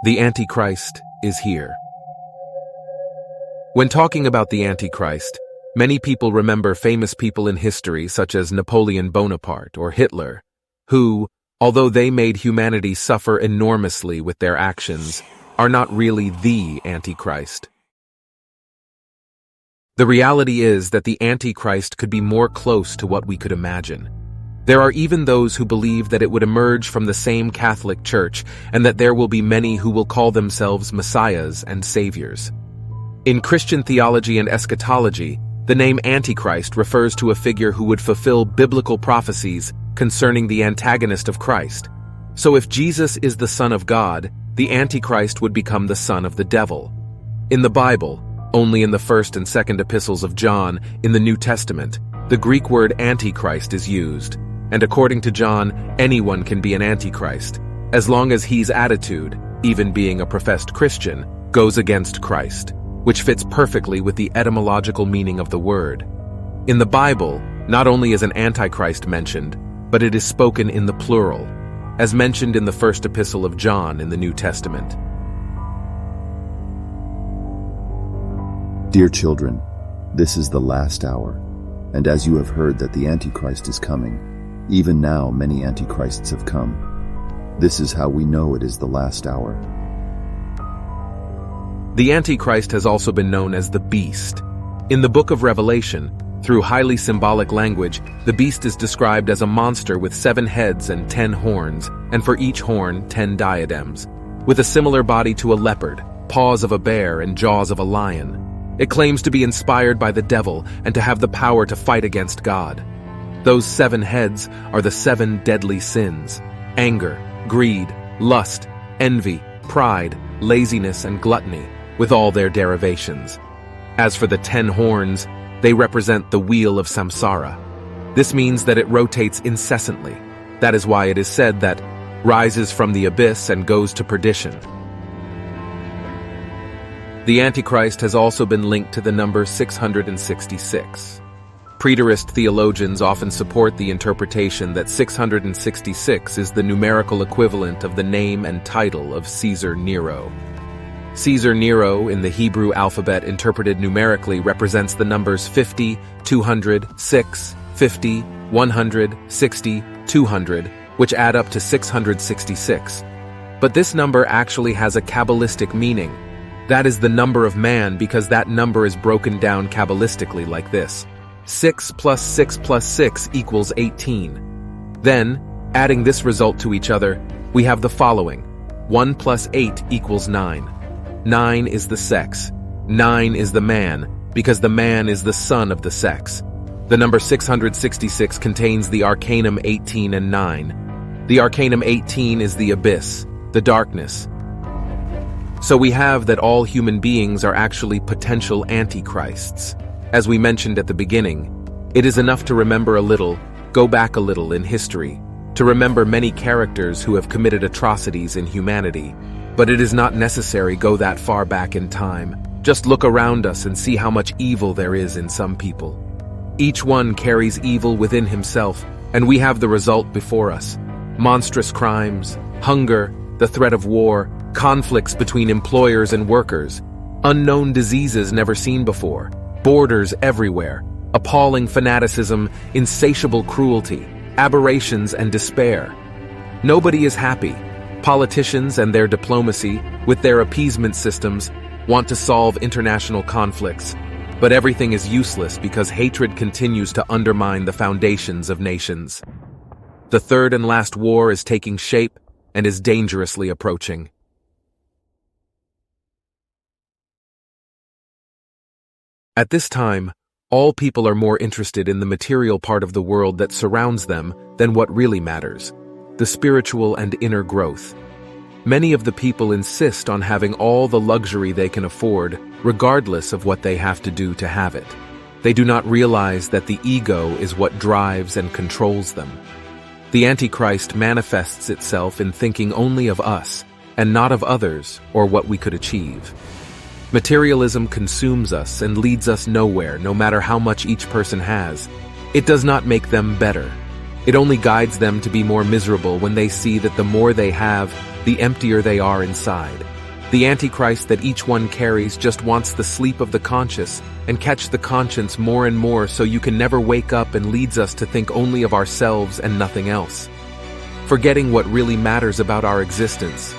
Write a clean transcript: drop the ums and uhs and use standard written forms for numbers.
The Antichrist is here. When talking about the Antichrist, many people remember famous people in history such as Napoleon Bonaparte or Hitler, who, although they made humanity suffer enormously with their actions, are not really the Antichrist. The reality is that the Antichrist could be more close to what we could imagine. There are even those who believe that it would emerge from the same Catholic Church and that there will be many who will call themselves messiahs and saviors. In Christian theology and eschatology, the name Antichrist refers to a figure who would fulfill biblical prophecies concerning the antagonist of Christ. So if Jesus is the Son of God, the Antichrist would become the son of the devil. In the Bible, only in the first and second epistles of John in the New Testament, the Greek word Antichrist is used. And according to John, anyone can be an Antichrist, as long as his attitude, even being a professed Christian, goes against Christ, which fits perfectly with the etymological meaning of the word. In the Bible, not only is an Antichrist mentioned, but it is spoken in the plural, as mentioned in the first epistle of John in the New Testament. Dear children, this is the last hour, and as you have heard that the Antichrist is coming, even now many Antichrists have come. This is how we know it is the last hour. The Antichrist has also been known as the Beast. In the book of Revelation, through highly symbolic language, the beast is described as a monster with 7 heads and 10 horns, and for each horn 10 diadems, with a similar body to a leopard, paws of a bear, and jaws of a lion. It claims to be inspired by the devil and to have the power to fight against God. Those 7 heads are the 7 deadly sins: anger, greed, lust, envy, pride, laziness, and gluttony, with all their derivations. As for the 10 horns, they represent the wheel of samsara. This means that it rotates incessantly. That is why it is said that rises from the abyss and goes to perdition. The Antichrist has also been linked to the number 666. Preterist theologians often support the interpretation that 666 is the numerical equivalent of the name and title of Caesar Nero. Caesar Nero, in the Hebrew alphabet interpreted numerically, represents the numbers 50, 200, 6, 50, 100, 60, 200, which add up to 666. But this number actually has a Kabbalistic meaning. That is the number of man because that number is broken down Kabbalistically like this: 6 plus 6 plus 6 equals 18. Then, adding this result to each other, we have the following: 1 plus 8 equals 9. 9 is the sex. 9 is the man, because the man is the son of the sex. The number 666 contains the arcanum 18 and 9. The arcanum 18 is the abyss, the darkness. So we have that all human beings are actually potential antichrists. As we mentioned at the beginning, it is enough to remember a little, go back a little in history, to remember many characters who have committed atrocities in humanity. But it is not necessary go that far back in time. Just look around us and see how much evil there is in some people. Each one carries evil within himself, and we have the result before us: monstrous crimes, hunger, the threat of war, conflicts between employers and workers, unknown diseases never seen before, borders everywhere, appalling fanaticism, insatiable cruelty, aberrations and despair. Nobody is happy. Politicians and their diplomacy, with their appeasement systems, want to solve international conflicts, but everything is useless because hatred continues to undermine the foundations of nations. The third and last war is taking shape and is dangerously approaching. At this time, all people are more interested in the material part of the world that surrounds them than what really matters: the spiritual and inner growth. Many of the people insist on having all the luxury they can afford, regardless of what they have to do to have it. They do not realize that the ego is what drives and controls them. The Antichrist manifests itself in thinking only of us, and not of others or what we could achieve. Materialism consumes us and leads us nowhere, no matter how much each person has. It does not make them better. It only guides them to be more miserable when they see that the more they have, the emptier they are inside. The Antichrist that each one carries just wants the sleep of the conscious and catch the conscience more and more so you can never wake up, and leads us to think only of ourselves and nothing else, forgetting what really matters about our existence.